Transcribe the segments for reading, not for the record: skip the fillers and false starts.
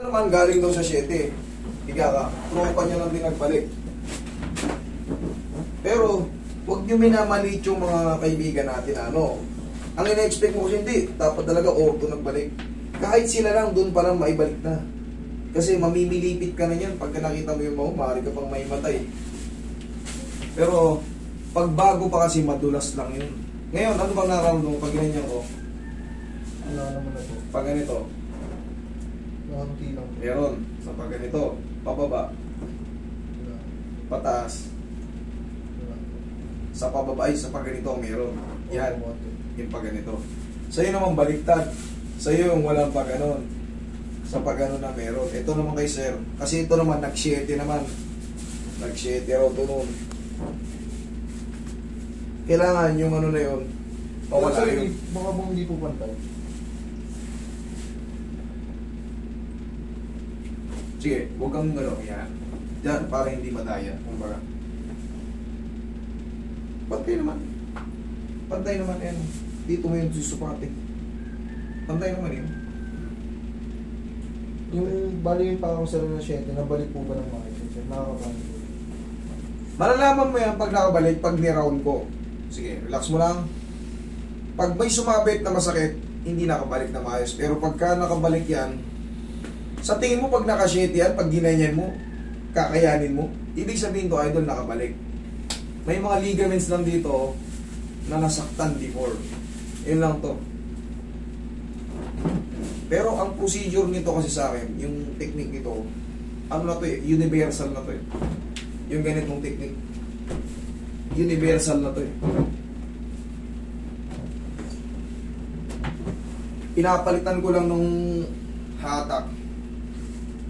Naman galing daw sa 7. Higa ka. Tropa niya lang din nagbalik. Pero, huwag niyo minamalit yung mga kaibigan natin. Ang ina-expect mo kasi hindi. Dapat talaga orto nagbalik. Kahit sila lang, doon pa lang maibalik na. Kasi mamimilipit ka na yan. Pagka nakita mo yung mga, maaari ka pang maimatay. Pero, pag bago pa kasi madulas lang yun. Ngayon, ano bang nararamdaman mo pag ganyan ko? Wala naman ako. Pag ganito. Nakakunti lang. Meron. Sa pag ganito. Pababa. Wala. Pataas. Wala. Sa pababa ay sa pag ganito meron. Yan. Oo, Yung pag ganito. Sa'yo naman baliktad. Sa'yo yung walang pag ganon. Sa pag ganon na meron. Ito naman kay sir. Kasi ito naman nag-7 naman. Nag-7 raw ito noon. Kailangan yung ano na yun. Mawala yun. Baka mo hindi po pantay. Sige, huwag kang gano'n. Yan. Diyan, para hindi madaya. Kumbaga. Pantay naman. Pantay naman yan. Dito mo yung susupatin. Pantay naman yun. Yung bali yung pakakasaro na 7, nabalik po ba ng mga ito? Nakakapangit po. Malalaman mo yan pag nakabalik, pag ni-round ko. Sige, relax mo lang. Pag may sumabit na masakit, hindi nakabalik na maayos. Pero pagka nakabalik yan, sa tingin mo pag nakashit yan, pag ginanyan mo, kakayanin mo, ibig sabihin to, idol, nakabalik. May mga ligaments lang dito na nasaktan before. Yun lang to. Pero ang procedure nito kasi sa akin, yung technique nito, ano na to universal na to yung ganitong technique. Universal na to Pinapalitan ko lang nung hatak.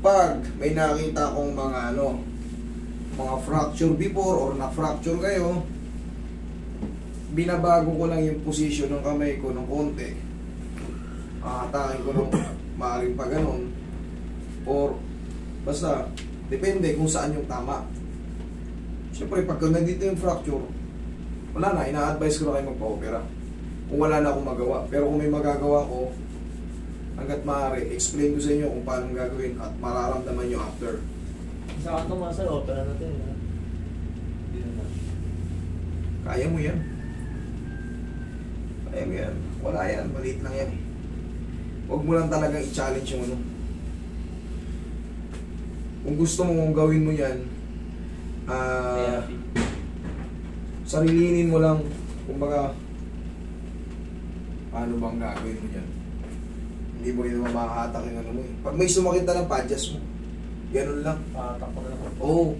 Pag may nakita akong mga mga fracture before or na-fracture kayo, binabago ko lang yung position ng kamay ko ng konti. Hatakin ko ng maaaring pa ganun. Or basta, depende kung saan yung tama. Siyempre, pagka nandito yung fracture, wala na, ina-advise ko na kayo magpa-opera. Kung wala na akong magawa. Pero kung may magagawa ko, hanggat maaari, explain ko sa inyo kung paano gagawin at mararamdaman nyo after. Sa ato mga sir, opera natin. Hindi naman. Kaya mo yan. Kaya mo yan. Wala yan. Maliit lang yan. Huwag mo lang talagang i-challenge yung ano. Kung gusto mo gawin mo yan, sarilinin mo lang, kumbaga, paano bang gagawin mo yan? Hindi mo rin naman makahatak yung ano mo eh. Pag may sumakit na ng padyas mo, ganun lang. Pahatak ko na lang. Oo.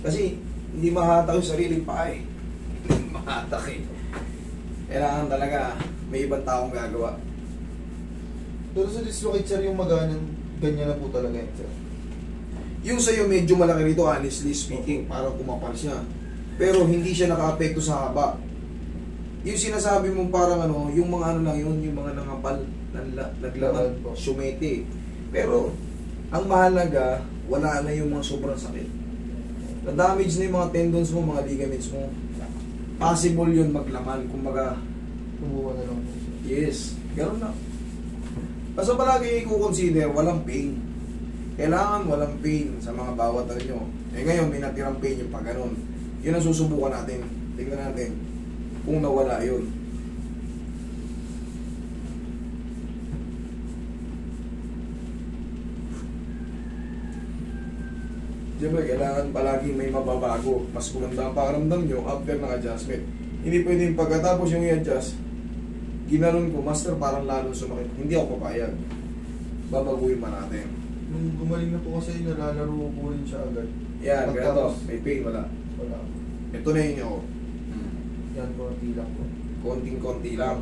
Kasi hindi mahatak yung sariling paa eh. Hindi mahatak eh. Kailangan talaga may ibang taong gagawa. Pero sa dislocate sir, yung maganan, ganyan na po talaga yun sir. Yung sa'yo medyo malaki nito, honestly speaking, parang kumapal siya. Pero hindi siya naka-apekto sa haba. Yung sinasabi mong parang yung mga ano lang yun, yung mga nangapal, naglaman, sumete. Pero, ang mahalaga, wala na yung mga sobrang sakit. Na-damage na yung mga tendons mo, mga ligaments mo. Possible yun maglaman, kumbaga. Tumuwa na lang po sir. Yes, gano'n na. Basta palagi i-consider, walang pain. Kailangan walang pain sa mga bawat nyo. Eh ngayon, may natirang pain yung pag ganun. Yun ang susubukan natin. Tingnan natin kung nawala yun. Siyempre, kailangan palagi may mababago. Mas kumanda ang pakiramdam nyo after ng adjustment. Hindi pwedeng pagkatapos yung i-adjust, ginanon ko, master, parang lalong sumakit. Hindi ako papayag. Babaguhin man natin. Nung gumaling na po kasi, nalalaro po rin siya agad. Yan, ganito. Pagtapos, May pain, wala. wala. Ito na yun ako. Yan po, konti lang po. Konting-konti lang.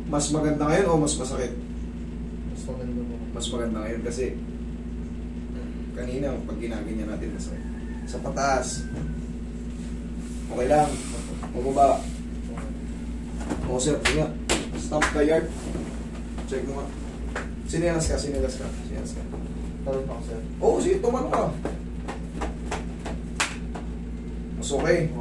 Mas maganda ngayon o mas masakit? Mas maganda po. Mas maganda ngayon kasi kanina, pag ginaganyan natin masakit. Sa pataas. Okay lang. Mababa. O sir, nga. Stop the yard. Check mo nga. Sinilas ka, sinilas ka. Sinilas ka. Tarot ako sir. Oo, sige, tumano ka. Mas okay.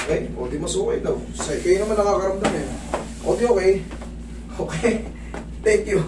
Okay? O di mas okay daw. Kayo naman nakakaramdam eh. O di okay. Okay. Thank you.